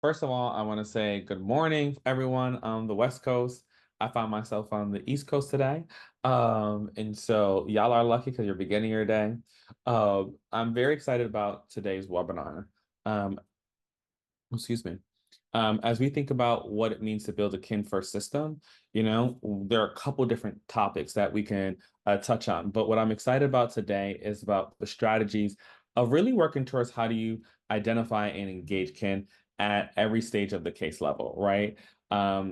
First of all, I want to say good morning, everyone on the West Coast. I found myself on the East Coast today. And so y'all are lucky because you're beginning your day. I'm very excited about today's webinar. Um, excuse me. As we think about what it means to build a kin first system, there are a couple different topics that we can touch on. But what I'm excited about today is about the strategies of really working towards how do you identify and engage kin at every stage of the case level, right?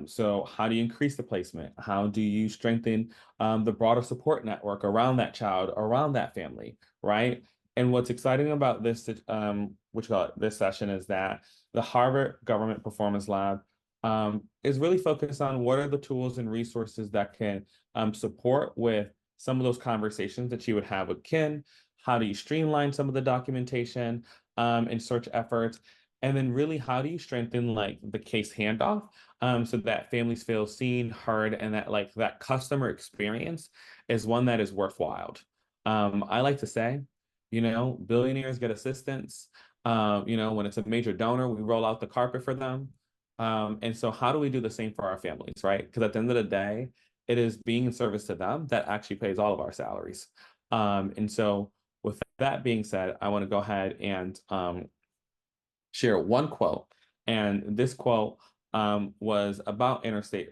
So how do you increase the placement? How do you strengthen the broader support network around that child, around that family, right? And what's exciting about this, this session is that the Harvard Government Performance Lab is really focused on what are the tools and resources that can support with some of those conversations that you would have with kin. How do you streamline some of the documentation and search efforts? And then really, how do you strengthen like the case handoff so that families feel seen, heard, and that like that customer experience is one that is worthwhile. I like to say, billionaires get assistance. When it's a major donor, we roll out the carpet for them. And so how do we do the same for our families, right? Because at the end of the day, it is being in service to them that actually pays all of our salaries. And so with that being said, I want to go ahead and share one quote. And this quote was about interstate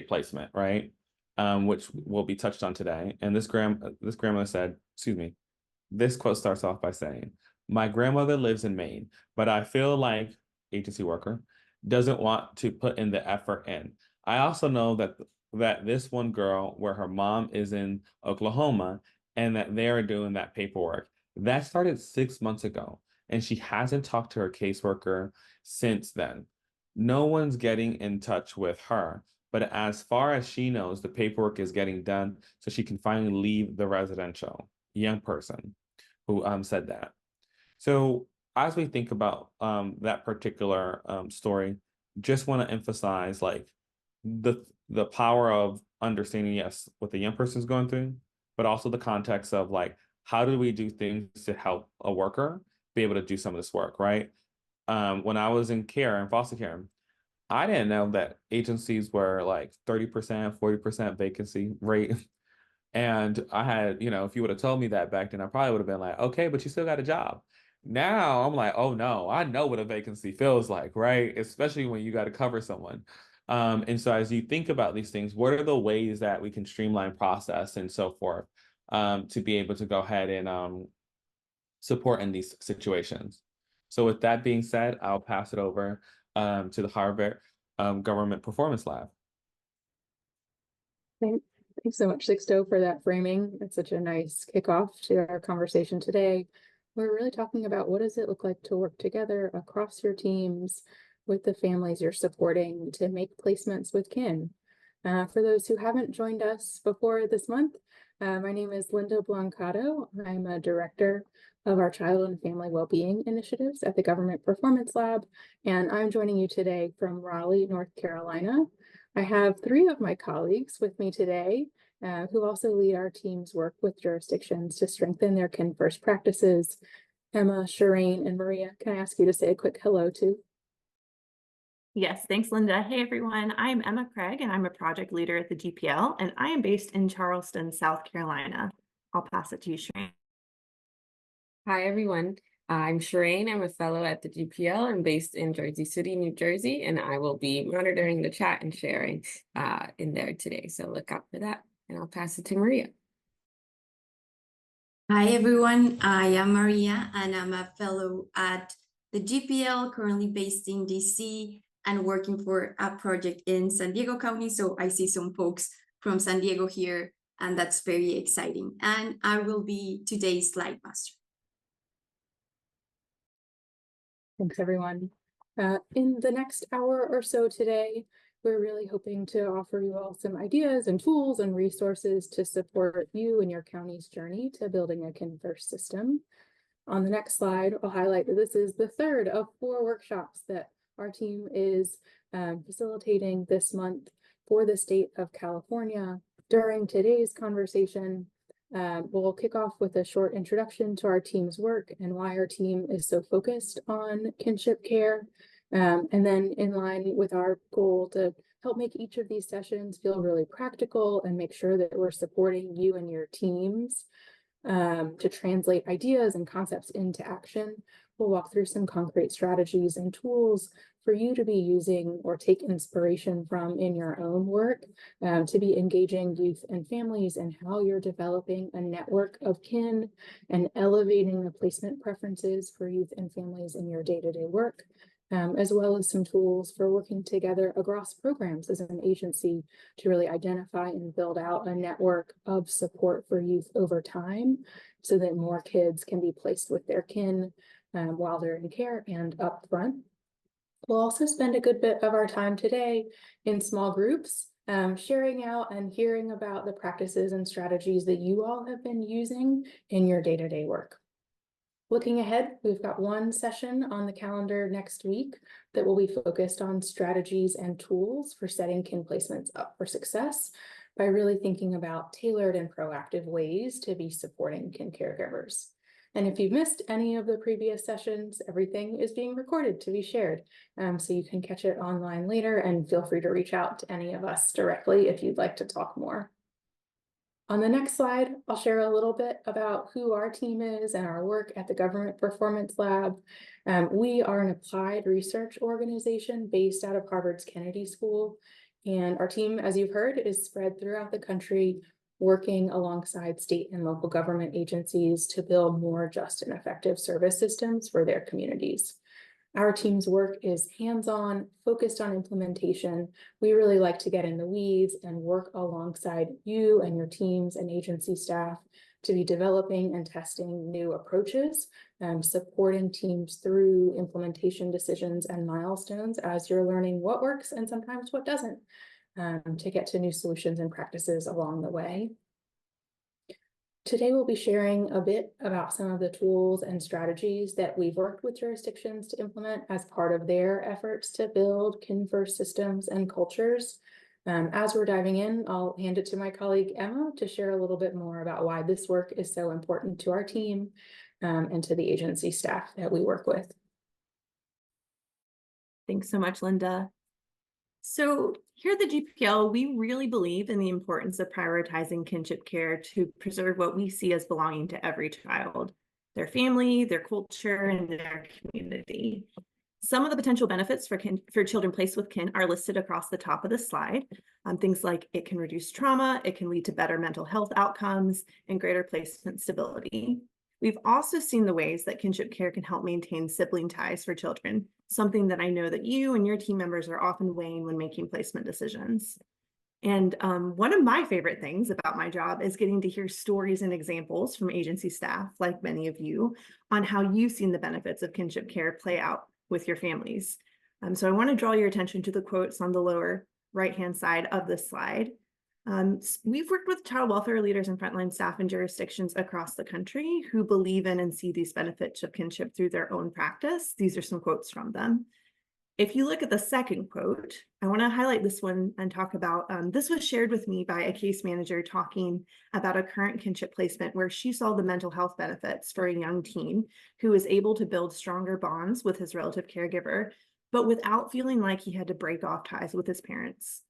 placement, right? Which will be touched on today. And this grandmother said, excuse me, this quote starts off by saying, "My grandmother lives in Maine, but I feel like agency worker doesn't want to put in the effort in. I also know that this one girl where her mom is in Oklahoma and that they're doing that paperwork. That started 6 months ago, and she hasn't talked to her caseworker since then. No one's getting in touch with her, but as far as she knows, the paperwork is getting done so she can finally leave the residential." Young person who said that. So as we think about that particular story, just want to emphasize like the power of understanding, yes, what the young person is going through, but also the context of like, how do we do things to help a worker be able to do some of this work, right? When I was in foster care, I didn't know that agencies were like 30%, 40% vacancy rate. And I had, if you would have told me that back then, I probably would have been like, okay, but you still got a job. Now I'm like, oh no, I know what a vacancy feels like, right? Especially when you got to cover someone. And so as you think about these things, what are the ways that we can streamline process and so forth to be able to go ahead and support in these situations? So with that being said, I'll pass it over to the Harvard Government Performance Lab. Thanks so much, Sixto, for that framing. It's such a nice kickoff to our conversation today. We're really talking about what does it look like to work together across your teams with the families you're supporting to make placements with kin. For those who haven't joined us before this month, my name is Linda Blancato. I'm a director of our Child and Family Wellbeing Initiatives at the Government Performance Lab, and I'm joining you today from Raleigh, North Carolina. I have three of my colleagues with me today who also lead our team's work with jurisdictions to strengthen their kin first practices. Emma, Shireen, and Maria, can I ask you to say a quick hello too? Yes, thanks, Linda. Hey, everyone. I'm Emma Craig, and I'm a project leader at the GPL, and I am based in Charleston, South Carolina. I'll pass it to you, Shireen. Hi, everyone. I'm Shireen. I'm a fellow at the GPL. I'm based in Jersey City, New Jersey, and I will be monitoring the chat and sharing in there today. So look out for that, and I'll pass it to Maria. Hi, everyone. I am Maria, and I'm a fellow at the GPL, currently based in DC and working for a project in San Diego County. So I see some folks from San Diego here, and that's very exciting. And I will be today's slide master. Thanks, everyone. In the next hour or so today, we're really hoping to offer you all some ideas and tools and resources to support you in your county's journey to building a kin first system. On the next slide, I'll highlight that this is the third of 4 workshops that our team is facilitating this month for the state of California. During today's conversation, we'll kick off with a short introduction to our team's work and why our team is so focused on kinship care. And then in line with our goal to help make each of these sessions feel really practical and make sure that we're supporting you and your teams to translate ideas and concepts into action. We'll walk through some concrete strategies and tools for you to be using or take inspiration from in your own work to be engaging youth and families and how you're developing a network of kin and elevating the placement preferences for youth and families in your day-to-day work. As well as some tools for working together across programs as an agency to really identify and build out a network of support for youth over time so that more kids can be placed with their kin while they're in care and upfront. We'll also spend a good bit of our time today in small groups, sharing out and hearing about the practices and strategies that you all have been using in your day-to-day work. Looking ahead, we've got one session on the calendar next week that will be focused on strategies and tools for setting kin placements up for success by really thinking about tailored and proactive ways to be supporting kin caregivers. And if you've missed any of the previous sessions, everything is being recorded to be shared. So you can catch it online later, and feel free to reach out to any of us directly if you'd like to talk more. On the next slide, I'll share a little bit about who our team is and our work at the Government Performance Lab. We are an applied research organization based out of Harvard's Kennedy School. And our team, as you've heard, is spread throughout the country, working alongside state and local government agencies to build more just and effective service systems for their communities. Our team's work is hands-on, focused on implementation. We really like to get in the weeds and work alongside you and your teams and agency staff to be developing and testing new approaches, supporting teams through implementation decisions and milestones as you're learning what works and sometimes what doesn't, to get to new solutions and practices along the way. Today, we'll be sharing a bit about some of the tools and strategies that we've worked with jurisdictions to implement as part of their efforts to build kin-first systems and cultures. As we're diving in, I'll hand it to my colleague Emma to share a little bit more about why this work is so important to our team and to the agency staff that we work with. Thanks so much, Linda. So here at the GPL, we really believe in the importance of prioritizing kinship care to preserve what we see as belonging to every child, their family, their culture, and their community. Some of the potential benefits for children placed with kin are listed across the top of the slide. Things like it can reduce trauma, it can lead to better mental health outcomes, and greater placement stability. We've also seen the ways that kinship care can help maintain sibling ties for children, something that I know that you and your team members are often weighing when making placement decisions. And one of my favorite things about my job is getting to hear stories and examples from agency staff, like many of you, on how you've seen the benefits of kinship care play out with your families. So I want to draw your attention to the quotes on the lower right-hand side of this slide. We've worked with child welfare leaders and frontline staff in jurisdictions across the country who believe in and see these benefits of kinship through their own practice. These are some quotes from them. If you look at the second quote, I want to highlight this one and talk about, this was shared with me by a case manager talking about a current kinship placement where she saw the mental health benefits for a young teen who was able to build stronger bonds with his relative caregiver, but without feeling like he had to break off ties with his parents.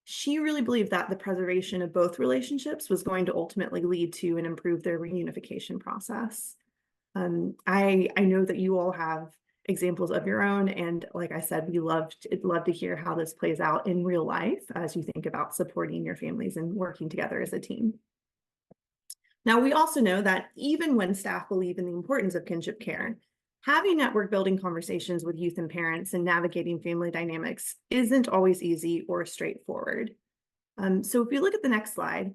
She really believed that the preservation of both relationships was going to ultimately lead to and improve their reunification process. I know that you all have examples of your own, and like I said, we love to hear how this plays out in real life as you think about supporting your families and working together as a team. Now, we also know that even when staff believe in the importance of kinship care, having network building conversations with youth and parents and navigating family dynamics isn't always easy or straightforward. So if we look at the next slide,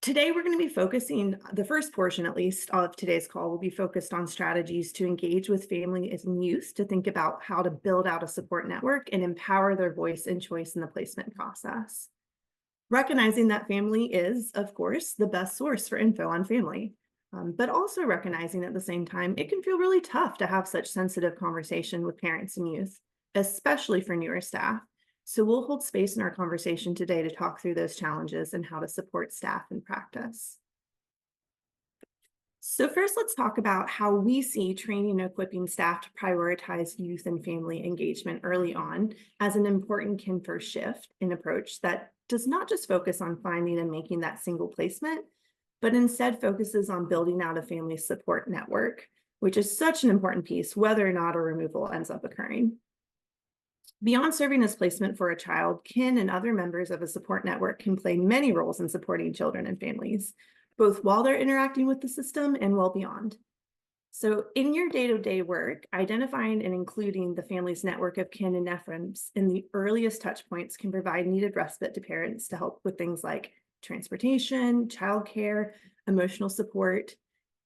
today we're going to be focusing, the first portion at least of today's call will be focused on strategies to engage with families and youth to think about how to build out a support network and empower their voice and choice in the placement process. Recognizing that family is, of course, the best source for info on family. But also recognizing at the same time, it can feel really tough to have such sensitive conversation with parents and youth, especially for newer staff. So we'll hold space in our conversation today to talk through those challenges and how to support staff in practice. So first, let's talk about how we see training and equipping staff to prioritize youth and family engagement early on as an important kin first shift in approach that does not just focus on finding and making that single placement, but instead focuses on building out a family support network, which is such an important piece, whether or not a removal ends up occurring. Beyond serving as placement for a child, kin and other members of a support network can play many roles in supporting children and families, both while they're interacting with the system and well beyond. So in your day-to-day work, identifying and including the family's network of kin and nephrons in the earliest touch points can provide needed respite to parents to help with things like transportation, childcare, emotional support,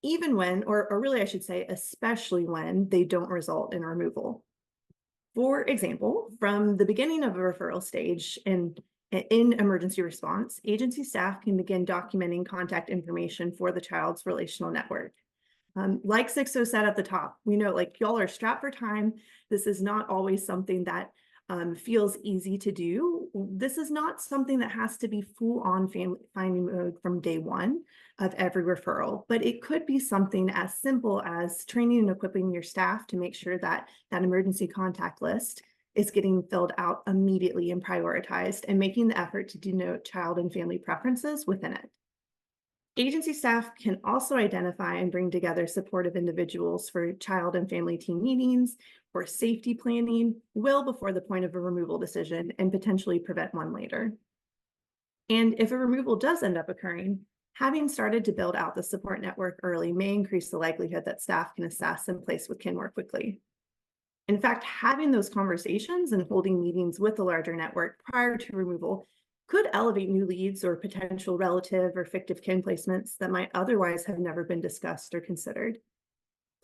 even when, or really I should say, especially when they don't result in removal. For example, from the beginning of a referral stage and in emergency response, agency staff can begin documenting contact information for the child's relational network. Like Sixto said at the top, we know like y'all are strapped for time. This is not always something that feels easy to do. This is not something that has to be full on family finding mode from day one of every referral, but it could be something as simple as training and equipping your staff to make sure that that emergency contact list is getting filled out immediately and prioritized, and making the effort to denote child and family preferences within it. Agency staff can also identify and bring together supportive individuals for child and family team meetings or safety planning well before the point of a removal decision and potentially prevent one later. And if a removal does end up occurring, having started to build out the support network early may increase the likelihood that staff can assess and place with kin more quickly. In fact, having those conversations and holding meetings with the larger network prior to removal could elevate new leads or potential relative or fictive kin placements that might otherwise have never been discussed or considered.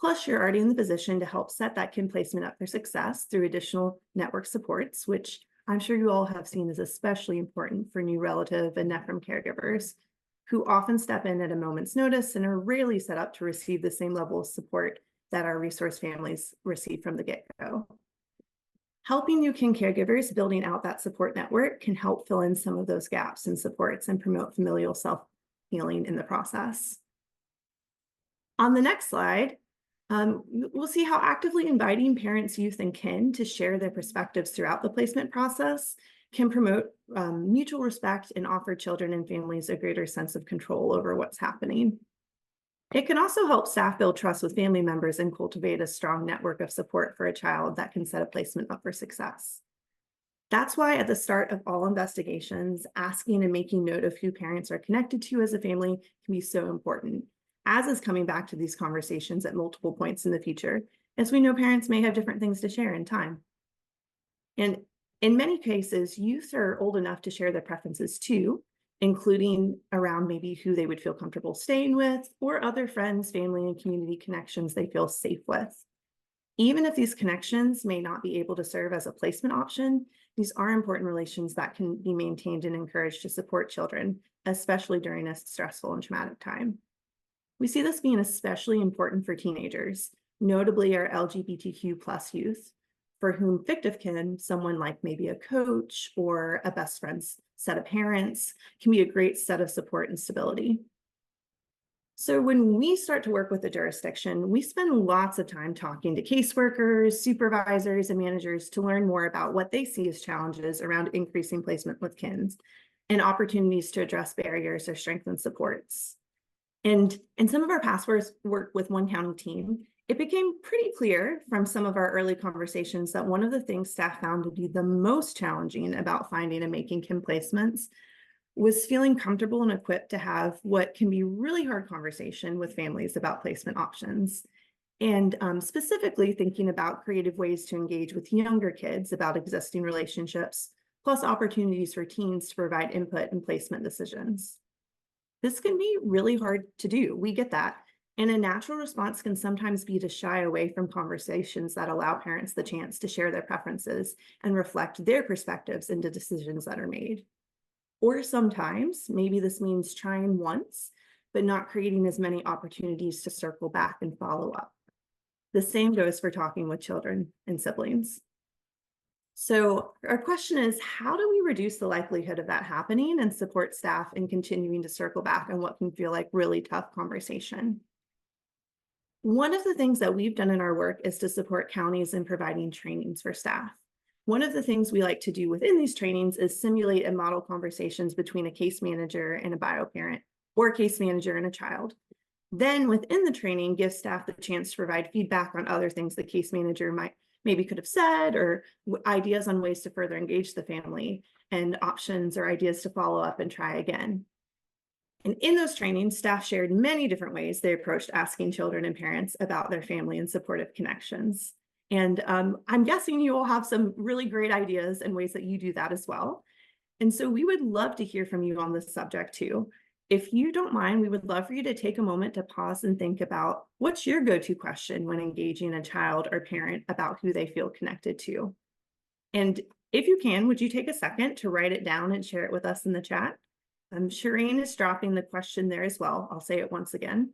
Plus, you're already in the position to help set that kin placement up for success through additional network supports, which I'm sure you all have seen is especially important for new relative and nephrom caregivers, who often step in at a moment's notice and are rarely set up to receive the same level of support that our resource families receive from the get-go. Helping new kin caregivers building out that support network can help fill in some of those gaps in supports and promote familial self-healing in the process. On the next slide, we'll see how actively inviting parents, youth, and kin to share their perspectives throughout the placement process can promote mutual respect and offer children and families a greater sense of control over what's happening. It can also help staff build trust with family members and cultivate a strong network of support for a child that can set a placement up for success. That's why at the start of all investigations, asking and making note of who parents are connected to as a family can be so important, as is coming back to these conversations at multiple points in the future, as we know parents may have different things to share in time. And in many cases, youth are old enough to share their preferences too, including around maybe who they would feel comfortable staying with or other friends, family, and community connections they feel safe with. Even if these connections may not be able to serve as a placement option, these are important relations that can be maintained and encouraged to support children, especially during a stressful and traumatic time. We see this being especially important for teenagers, notably our LGBTQ+ youth, for whom fictive kin, someone like maybe a coach or a best friend's set of parents, can be a great set of support and stability. So when we start to work with the jurisdiction, we spend lots of time talking to caseworkers, supervisors, and managers to learn more about what they see as challenges around increasing placement with kin and opportunities to address barriers or strengthen supports. And in some of our past work with one county team, it became pretty clear from some of our early conversations that one of the things staff found to be the most challenging about finding and making kin placements was feeling comfortable and equipped to have what can be really hard conversation with families about placement options. And specifically thinking about creative ways to engage with younger kids about existing relationships, plus opportunities for teens to provide input in placement decisions. This can be really hard to do. We get that. And a natural response can sometimes be to shy away from conversations that allow parents the chance to share their preferences and reflect their perspectives into decisions that are made. Or sometimes, maybe this means trying once, but not creating as many opportunities to circle back and follow up. The same goes for talking with children and siblings. So our question is, how do we reduce the likelihood of that happening and support staff in continuing to circle back on what can feel like really tough conversation? One of the things that we've done in our work is to support counties in providing trainings for staff. One of the things we like to do within these trainings is simulate and model conversations between a case manager and a bio parent, or a case manager and a child. Then within the training, give staff the chance to provide feedback on other things the case manager maybe could have said, or ideas on ways to further engage the family, and options or ideas to follow up and try again. And in those trainings, staff shared many different ways they approached asking children and parents about their family and supportive connections. And I'm guessing you all have some really great ideas and ways that you do that as well. And so we would love to hear from you on this subject too. If you don't mind, we would love for you to take a moment to pause and think about what's your go-to question when engaging a child or parent about who they feel connected to. And if you can, would you take a second to write it down and share it with us in the chat? Shireen is dropping the question there as well. I'll say it once again.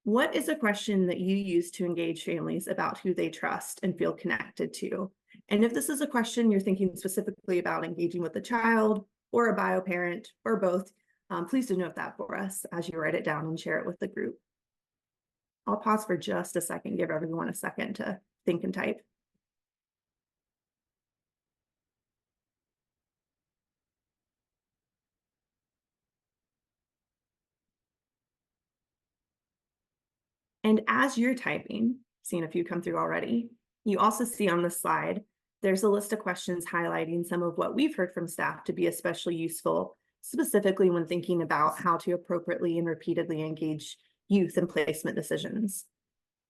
What is a question that you use to engage families about who they trust and feel connected to? And if this is a question you're thinking specifically about engaging with a child or a bio parent or both, please do note that for us as you write it down and share it with the group. I'll pause for just a second, give everyone a second to think and type. And as you're typing, seeing a few come through already, you also see on the slide, there's a list of questions highlighting some of what we've heard from staff to be especially useful, specifically when thinking about how to appropriately and repeatedly engage youth in placement decisions.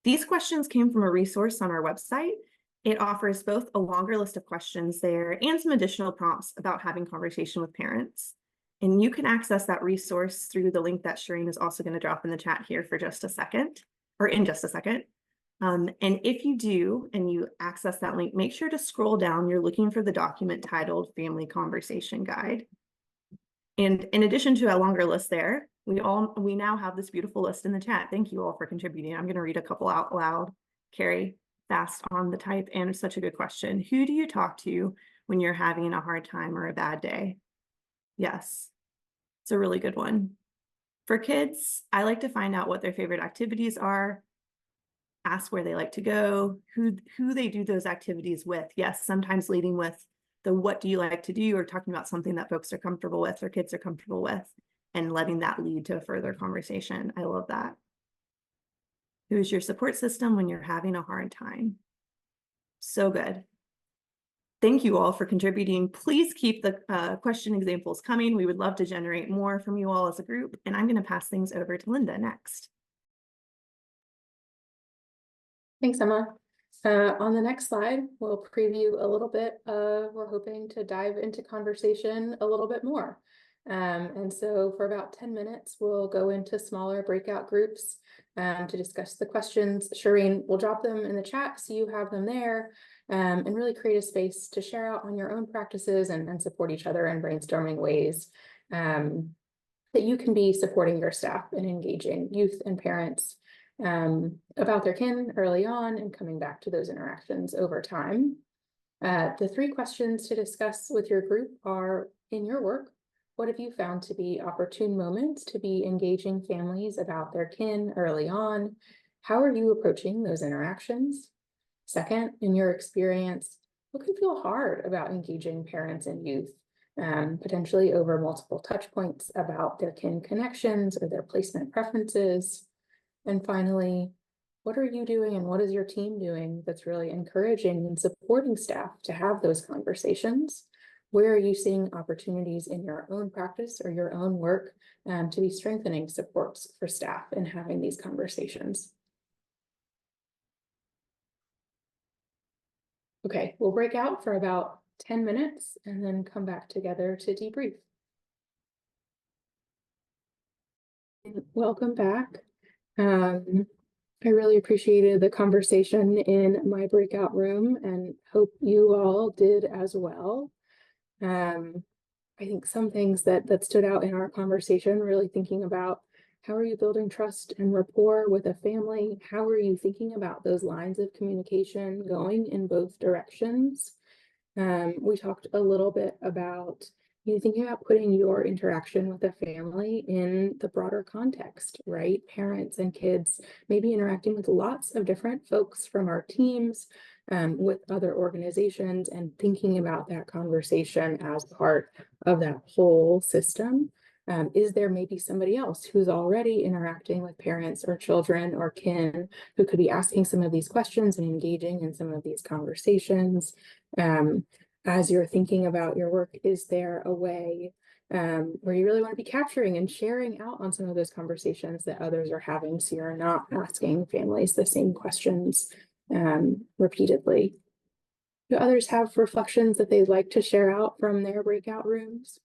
These questions came from a resource on our website. It offers both a longer list of questions there and some additional prompts about having conversation with parents. And you can access that resource through the link that Shireen is also going to drop in the chat here for just a second, or in just a second. And if you do, and you access that link, make sure to scroll down. You're looking for the document titled Family Conversation Guide. And in addition to a longer list there, we now have this beautiful list in the chat. Thank you all for contributing. I'm going to read a couple out loud. Carrie, fast on the type, and such a good question. Who do you talk to when you're having a hard time or a bad day? Yes, it's a really good one. For kids, I like to find out what their favorite activities are, ask where they like to go, who they do those activities with. Yes, sometimes leading with the what do you like to do, or talking about something that folks are comfortable with or kids are comfortable with, and letting that lead to a further conversation. I love that. Who is your support system when you're having a hard time? So good. Thank you all for contributing. Please keep the question examples coming. We would love to generate more from you all as a group. And I'm going to pass things over to Linda next. Thanks, Emma. On the next slide, we'll preview a little bit we're hoping to dive into conversation a little bit more. And so for about 10 minutes, we'll go into smaller breakout groups to discuss the questions. Shireen will drop them in the chat so you have them there, and really create a space to share out on your own practices and support each other in brainstorming ways that you can be supporting your staff and engaging youth and parents about their kin early on and coming back to those interactions over time. The 3 questions to discuss with your group are: in your work, what have you found to be opportune moments to be engaging families about their kin early on? How are you approaching those interactions? Second, in your experience, what can feel hard about engaging parents and youth, potentially over multiple touch points about their kin connections or their placement preferences? And finally, what are you doing and what is your team doing that's really encouraging and supporting staff to have those conversations? Where are you seeing opportunities in your own practice or your own work to be strengthening supports for staff in having these conversations? Okay, we'll break out for about 10 minutes and then come back together to debrief. Welcome back. I really appreciated the conversation in my breakout room and hope you all did as well. I think some things that stood out in our conversation, really thinking about how are you building trust and rapport with a family? How are you thinking about those lines of communication going in both directions? We talked a little bit about You're thinking about putting your interaction with a family in the broader context, right? Parents and kids may be interacting with lots of different folks from our teams, with other organizations, and thinking about that conversation as part of that whole system. Is there maybe somebody else who's already interacting with parents or children or kin who could be asking some of these questions and engaging in some of these conversations? As you're thinking about your work, is there a way where you really want to be capturing and sharing out on some of those conversations that others are having, so you're not asking families the same questions repeatedly? Do others have reflections that they'd like to share out from their breakout rooms?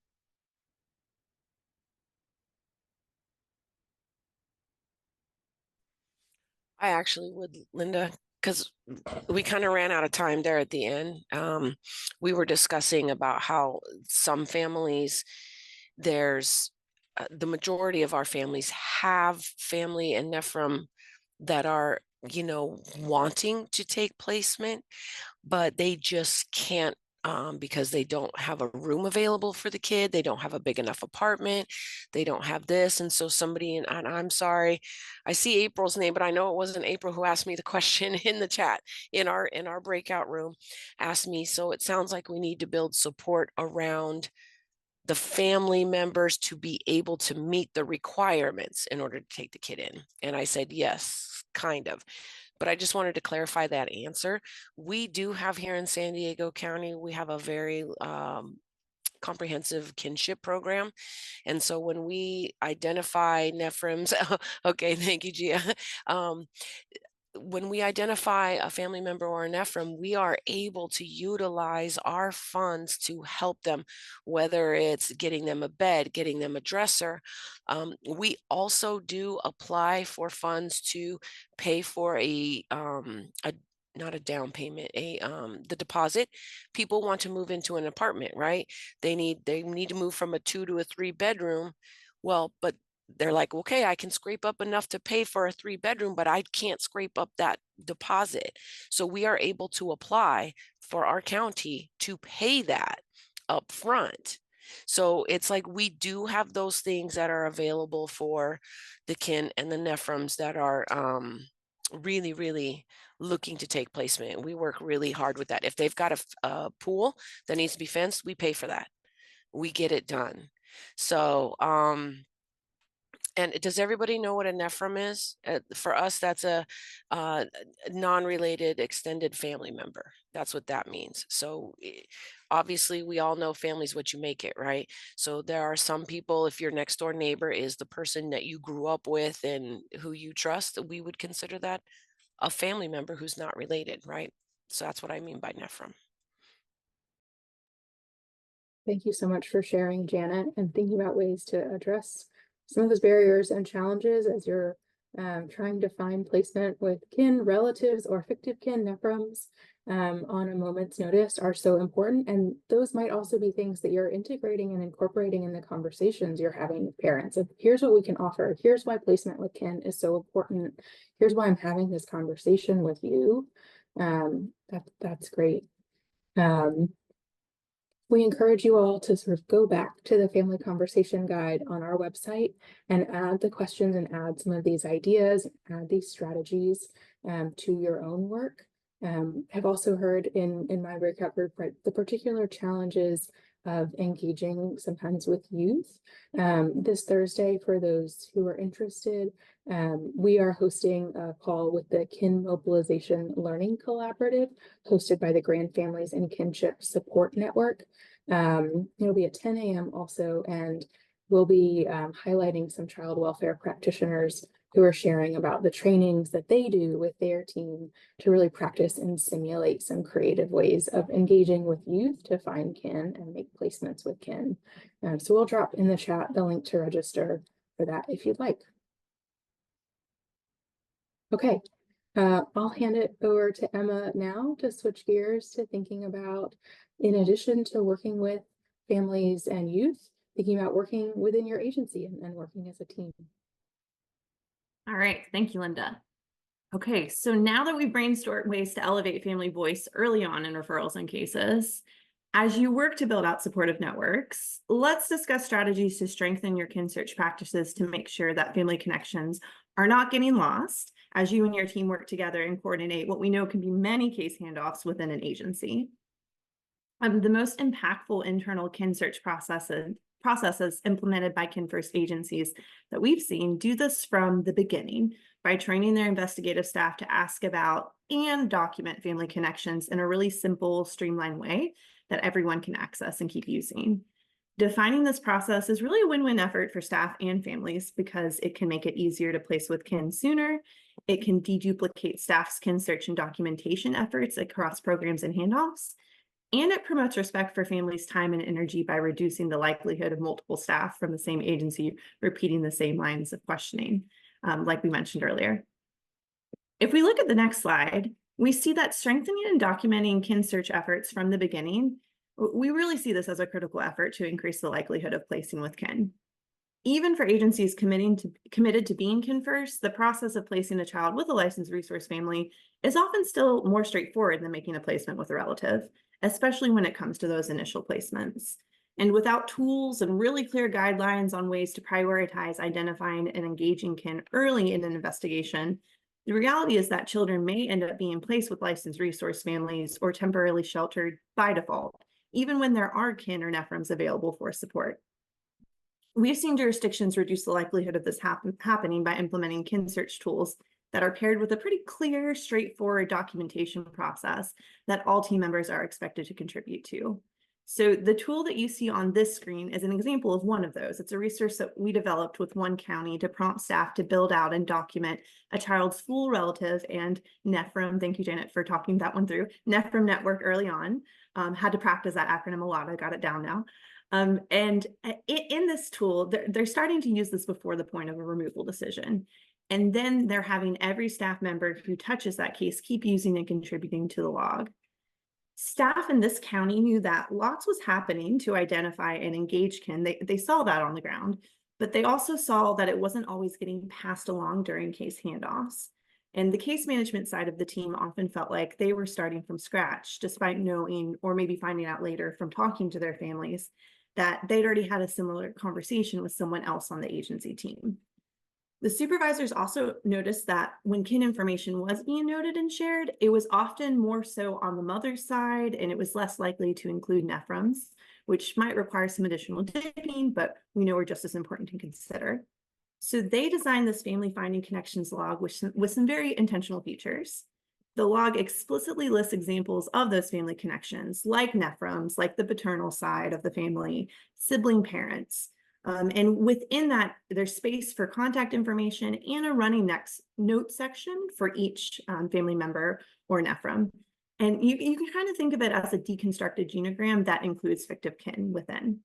I actually would, Linda, because we kind of ran out of time there at the end. We were discussing about how some families, there's the majority of our families have family and Nephrim that are, wanting to take placement, but they just can't, because they don't have a room available for the kid. They don't have a big enough apartment. They don't have this. And so somebody, and I'm sorry, I see April's name, but I know it wasn't April who asked me the question in the chat in our breakout room, asked me. So it sounds like we need to build support around the family members to be able to meet the requirements in order to take the kid in. And I said, yes, kind of. But I just wanted to clarify that answer. We do have here in San Diego County, we have a very comprehensive kinship program. And so when we identify Nephrims, okay, thank you, Gia. When we identify a family member or a Nephrim, we are able to utilize our funds to help them, whether it's getting them a bed, getting them a dresser. We also do apply for funds to pay for a not a down payment, the deposit. People want to move into an apartment, right? They need to move from a 2 to a 3 bedroom. Well, but they're like, okay, I can scrape up enough to pay for a 3 bedroom, but I can't scrape up that deposit. So we are able to apply for our county to pay that up front. So it's like we do have those things that are available for the kin and the Nephrims that are really, really looking to take placement. We work really hard with that. If they've got a pool that needs to be fenced, we pay for that. We get it done. So, and does everybody know what a Nephrim is? For us, that's a non-related extended family member. That's what that means. So obviously, we all know family's what you make it, right? So there are some people, if your next door neighbor is the person that you grew up with and who you trust, we would consider that a family member who's not related, right? So that's what I mean by Nephrim. Thank you so much for sharing, Janet, and thinking about ways to address some of those barriers and challenges as you're trying to find placement with kin, relatives, or fictive kin. Nephrims on a moment's notice are so important, and those might also be things that you're integrating and incorporating in the conversations you're having with parents. Of here's what we can offer. Here's why placement with kin is so important. Here's why I'm having this conversation with you. That's great. We encourage you all to sort of go back to the family conversation guide on our website and add the questions and add some of these ideas, add these strategies to your own work. I've also heard in my breakout group, right, the particular challenges of engaging sometimes with youth. This Thursday, for those who are interested, we are hosting a call with the Kin Mobilization Learning Collaborative, hosted by the Grand Families and Kinship Support Network. It'll be at 10 a.m. also, and we'll be highlighting some child welfare practitioners who are sharing about the trainings that they do with their team to really practice and simulate some creative ways of engaging with youth to find kin and make placements with kin. So we'll drop in the chat the link to register for that if you'd like. Okay, I'll hand it over to Emma now to switch gears to thinking about, in addition to working with families and youth, thinking about working within your agency and working as a team. All right, thank you, Linda. Okay, so now that we've brainstormed ways to elevate family voice early on in referrals and cases, As you work to build out supportive networks, let's discuss strategies to strengthen your kin search practices to make sure that family connections are not getting lost as you and your team work together and coordinate what we know can be many case handoffs within an agency. The most impactful internal kin search processes implemented by kin first agencies that we've seen do this from the beginning by training their investigative staff to ask about and document family connections in a really simple, streamlined way that everyone can access and keep using. Defining this process is really a win-win effort for staff and families because it can make it easier to place with kin sooner. It can deduplicate staff's kin search and documentation efforts across programs and handoffs. And it promotes respect for families' time and energy by reducing the likelihood of multiple staff from the same agency repeating the same lines of questioning, like we mentioned earlier. If we look at the next slide, we see that strengthening and documenting kin search efforts from the beginning, we really see this as a critical effort to increase the likelihood of placing with kin. Even for agencies committed to being kin first, the process of placing a child with a licensed resource family is often still more straightforward than making a placement with a relative, especially when it comes to those initial placements. And without tools and really clear guidelines on ways to prioritize identifying and engaging kin early in an investigation, the reality is that children may end up being placed with licensed resource families or temporarily sheltered by default, even when there are kin or NEFRMs available for support. We've seen jurisdictions reduce the likelihood of this happening by implementing kin search tools that are paired with a pretty clear, straightforward documentation process that all team members are expected to contribute to. So the tool that you see on this screen is an example of one of those. It's a resource that we developed with one county to prompt staff to build out and document a child's full relative and NEFRM, thank you, Janet, for talking that one through, NEFRM network early on. Had to practice that acronym a lot, I got it down now. And in this tool, they're starting to use this before the point of a removal decision. And then they're having every staff member who touches that case keep using and contributing to the log. Staff in this county knew that lots was happening to identify and engage kin. They saw that on the ground, but they also saw that it wasn't always getting passed along during case handoffs. And the case management side of the team often felt like they were starting from scratch, despite knowing or maybe finding out later from talking to their families that they'd already had a similar conversation with someone else on the agency team. The supervisors also noticed that when kin information was being noted and shared, it was often more so on the mother's side, and it was less likely to include NEFRMs, which might require some additional digging, but we know are just as important to consider. So they designed this family finding connections log with some very intentional features. The log explicitly lists examples of those family connections, like NEFRMs, like the paternal side of the family, sibling parents. And within that, there's space for contact information and a running note section for each family member or NEFRM. And you can kind of think of it as a deconstructed genogram that includes fictive kin within.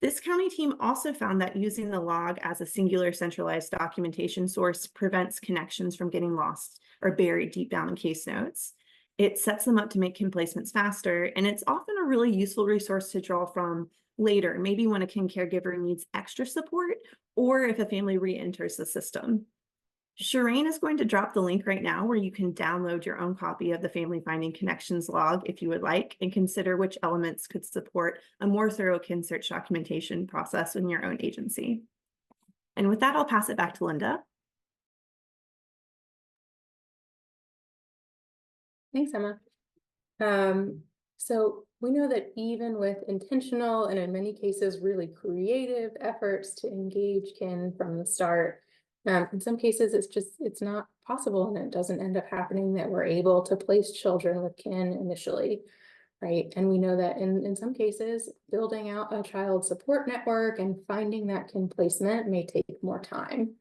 This county team also found that using the log as a singular centralized documentation source prevents connections from getting lost or buried deep down in case notes. It sets them up to make kin placements faster, and it's often a really useful resource to draw from later, maybe when a kin caregiver needs extra support or if a family re-enters the system. Shireen is going to drop the link right now where you can download your own copy of the Family Finding Connections log if you would like, and consider which elements could support a more thorough kin search documentation process in your own agency. And with that, I'll pass it back to Linda. Thanks, Emma. So we know that even with intentional and in many cases really creative efforts to engage kin from the start, in some cases it's not possible, and it doesn't end up happening that we're able to place children with kin initially, right? And we know that in some cases, building out a child support network and finding that kin placement may take more time.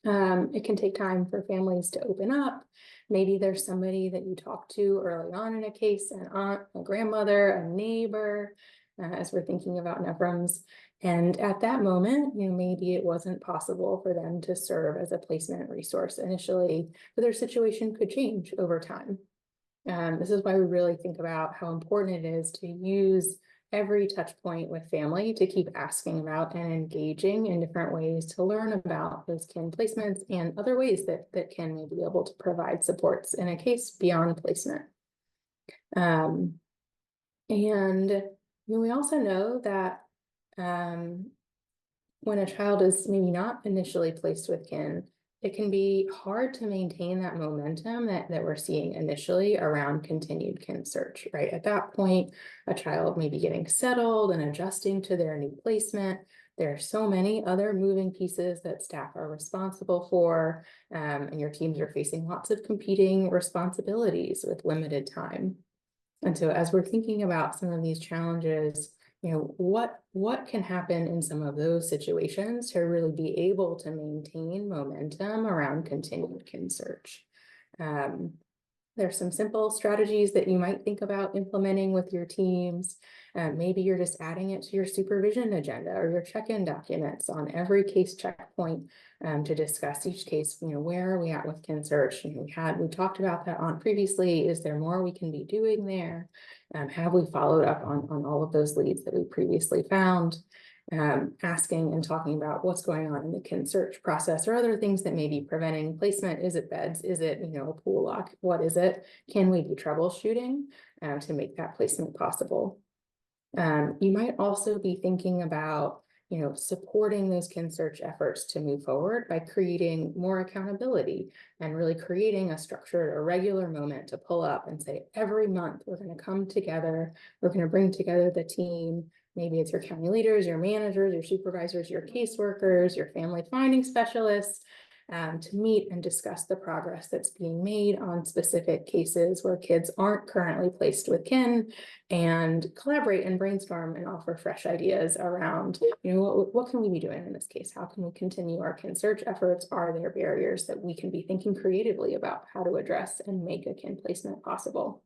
It can take time for families to open up. Maybe there's somebody that you talk to early on in a case, an aunt, a grandmother, a neighbor, as we're thinking about NEFRMs. And at that moment, maybe it wasn't possible for them to serve as a placement resource initially, but their situation could change over time. This is why we really think about how important it is to use every touch point with family to keep asking about and engaging in different ways to learn about those kin placements and other ways that kin may be able to provide supports in a case beyond placement. And we also know that when a child is maybe not initially placed with kin, it can be hard to maintain that momentum that we're seeing initially around continued kin search, right? At that point, a child may be getting settled and adjusting to their new placement. There are so many other moving pieces that staff are responsible for, and your teams are facing lots of competing responsibilities with limited time. And so as we're thinking about some of these challenges, what can happen in some of those situations to really be able to maintain momentum around continued kin search? There's some simple strategies that you might think about implementing with your teams. Maybe you're just adding it to your supervision agenda or your check-in documents on every case checkpoint to discuss each case. Where are we at with kin search? We talked about that on previously. Is there more we can be doing there? Have we followed up on all of those leads that we previously found? Asking and talking about what's going on in the kin search process or other things that may be preventing placement. Is it beds? Is it, a pool lock? What is it? Can we be troubleshooting to make that placement possible? You might also be thinking about, supporting those kin search efforts to move forward by creating more accountability and really creating a structured or regular moment to pull up and say, every month we're going to come together, we're going to bring together the team. Maybe it's your county leaders, your managers, your supervisors, your caseworkers, your family finding specialists, to meet and discuss the progress that's being made on specific cases where kids aren't currently placed with kin, and collaborate and brainstorm and offer fresh ideas around, what can we be doing in this case? How can we continue our kin search efforts? Are there barriers that we can be thinking creatively about how to address and make a kin placement possible?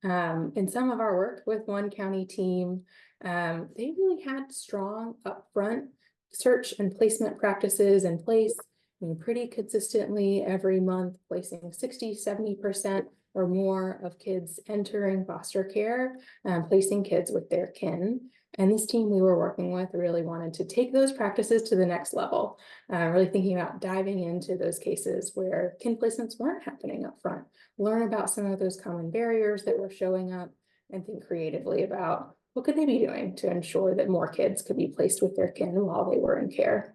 In some of our work with one county team, they really had strong upfront search and placement practices in place, pretty consistently every month, placing 60–70% or more of kids entering foster care, placing kids with their kin. And this team we were working with really wanted to take those practices to the next level, really thinking about diving into those cases where kin placements weren't happening up front, learn about some of those common barriers that were showing up, and think creatively about what could they be doing to ensure that more kids could be placed with their kin while they were in care.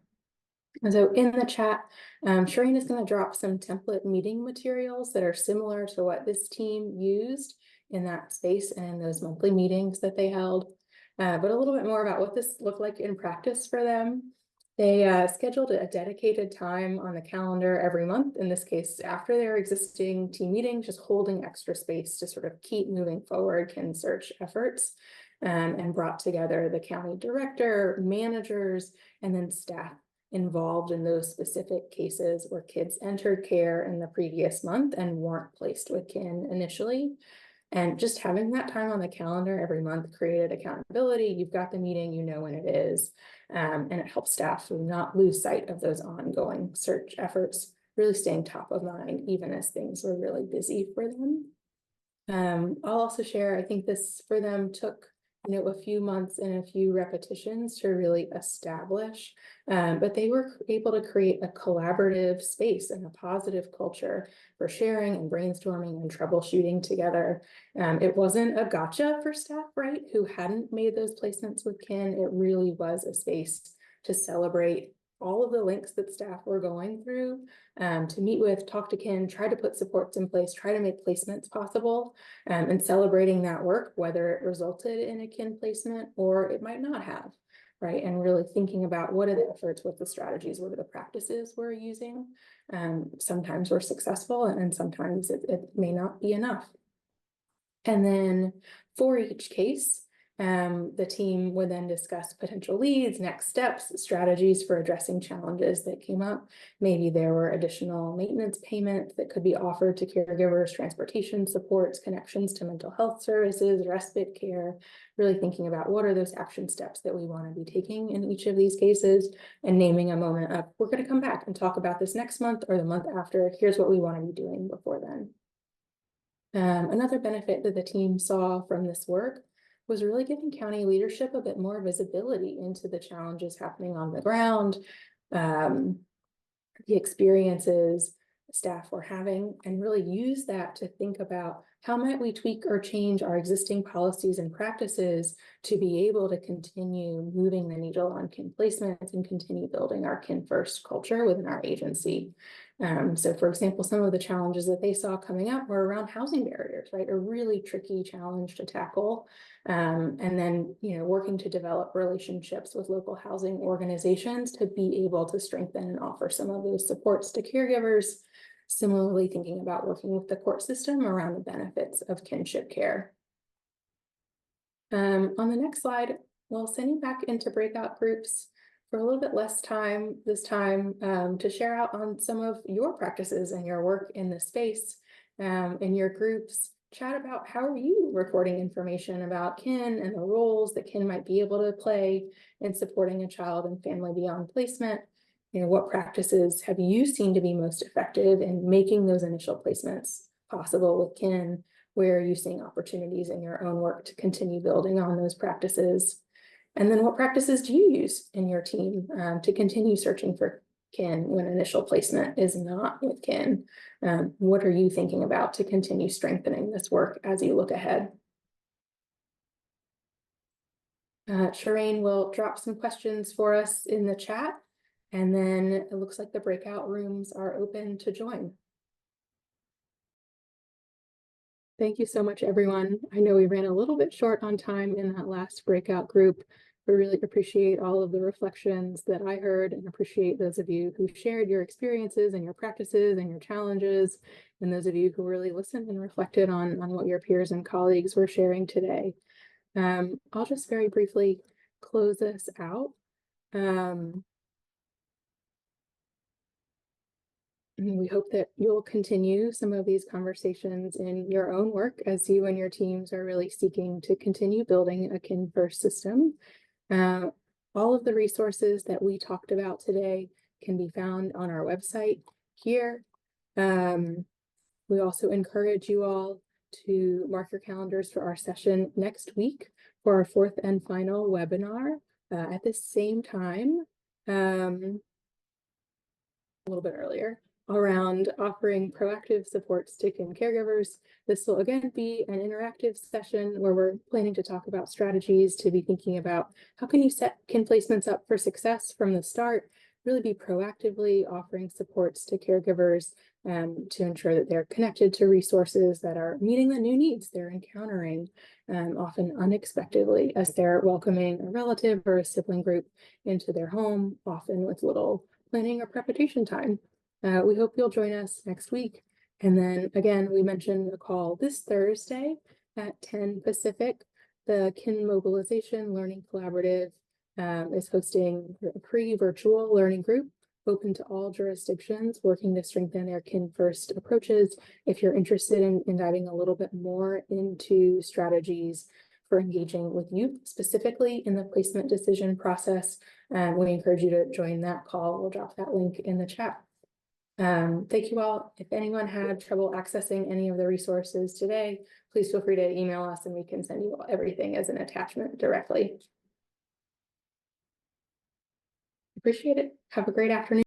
And so in the chat, Shireen is going to drop some template meeting materials that are similar to what this team used in that space and in those monthly meetings that they held, but a little bit more about what this looked like in practice for them. They scheduled a dedicated time on the calendar every month, in this case, after their existing team meeting, just holding extra space to sort of keep moving forward kin search efforts, and brought together the county director, managers, and then staff involved in those specific cases where kids entered care in the previous month and weren't placed with kin initially. And just having that time on the calendar every month created accountability. You've got the meeting, you know when it is, and it helps staff not lose sight of those ongoing search efforts, really staying top of mind, even as things were really busy for them. I'll also share, I think this for them took a few months and a few repetitions to really establish, but they were able to create a collaborative space and a positive culture for sharing and brainstorming and troubleshooting together. It wasn't a gotcha for staff, right, who hadn't made those placements with kin. It really was a space to celebrate all of the links that staff were going through, to meet with, talk to kin, try to put supports in place, try to make placements possible, and celebrating that work, whether it resulted in a kin placement or it might not have, right? And really thinking about what are the efforts, what the strategies, what are the practices we're using. Sometimes we're successful and sometimes it may not be enough. And then for each case, the team would then discuss potential leads, next steps, strategies for addressing challenges that came up. Maybe there were additional maintenance payments that could be offered to caregivers, transportation supports, connections to mental health services, respite care, really thinking about what are those action steps that we want to be taking in each of these cases, and naming a moment of, we're going to come back and talk about this next month or the month after. Here's what we want to be doing before then. Another benefit that the team saw from this work was really giving county leadership a bit more visibility into the challenges happening on the ground, the experiences staff were having, and really use that to think about how might we tweak or change our existing policies and practices to be able to continue moving the needle on kin placements and continue building our kin first culture within our agency? So for example, some of the challenges that they saw coming up were around housing barriers, right? A really tricky challenge to tackle. And then, working to develop relationships with local housing organizations to be able to strengthen and offer some of those supports to caregivers. Similarly, thinking about working with the court system around the benefits of kinship care. On the next slide, we'll send you back into breakout groups for a little bit less time this time to share out on some of your practices and your work in this space in your groups. Chat about how are you recording information about kin and the roles that kin might be able to play in supporting a child and family beyond placement. What practices have you seen to be most effective in making those initial placements possible with kin? Where are you seeing opportunities in your own work to continue building on those practices? And then what practices do you use in your team to continue searching for kin when initial placement is not with kin? What are you thinking about to continue strengthening this work as you look ahead? Shireen will drop some questions for us in the chat, and then it looks like the breakout rooms are open to join. Thank you so much, everyone. I know we ran a little bit short on time in that last breakout group. We really appreciate all of the reflections that I heard and appreciate those of you who shared your experiences and your practices and your challenges, and those of you who really listened and reflected on what your peers and colleagues were sharing today. I'll just very briefly close this out. We hope that you'll continue some of these conversations in your own work as you and your teams are really seeking to continue building a kin first system. All of the resources that we talked about today can be found on our website here. We also encourage you all to mark your calendars for our session next week for our fourth and final webinar at the same time, a little bit earlier, around offering proactive supports to kin caregivers. This will again be an interactive session where we're planning to talk about strategies to be thinking about how can you set kin placements up for success from the start, really be proactively offering supports to caregivers to ensure that they're connected to resources that are meeting the new needs they're encountering often unexpectedly as they're welcoming a relative or a sibling group into their home, often with little planning or preparation time. We hope you'll join us next week. And then again, we mentioned a call this Thursday at 10 Pacific. The Kin Mobilization Learning Collaborative is hosting a pre-virtual learning group open to all jurisdictions working to strengthen their kin first approaches. If you're interested in diving a little bit more into strategies for engaging with youth specifically in the placement decision process, we encourage you to join that call. We'll drop that link in the chat. Thank you all. If anyone had trouble accessing any of the resources today, please feel free to email us and we can send you everything as an attachment directly. Appreciate it. Have a great afternoon.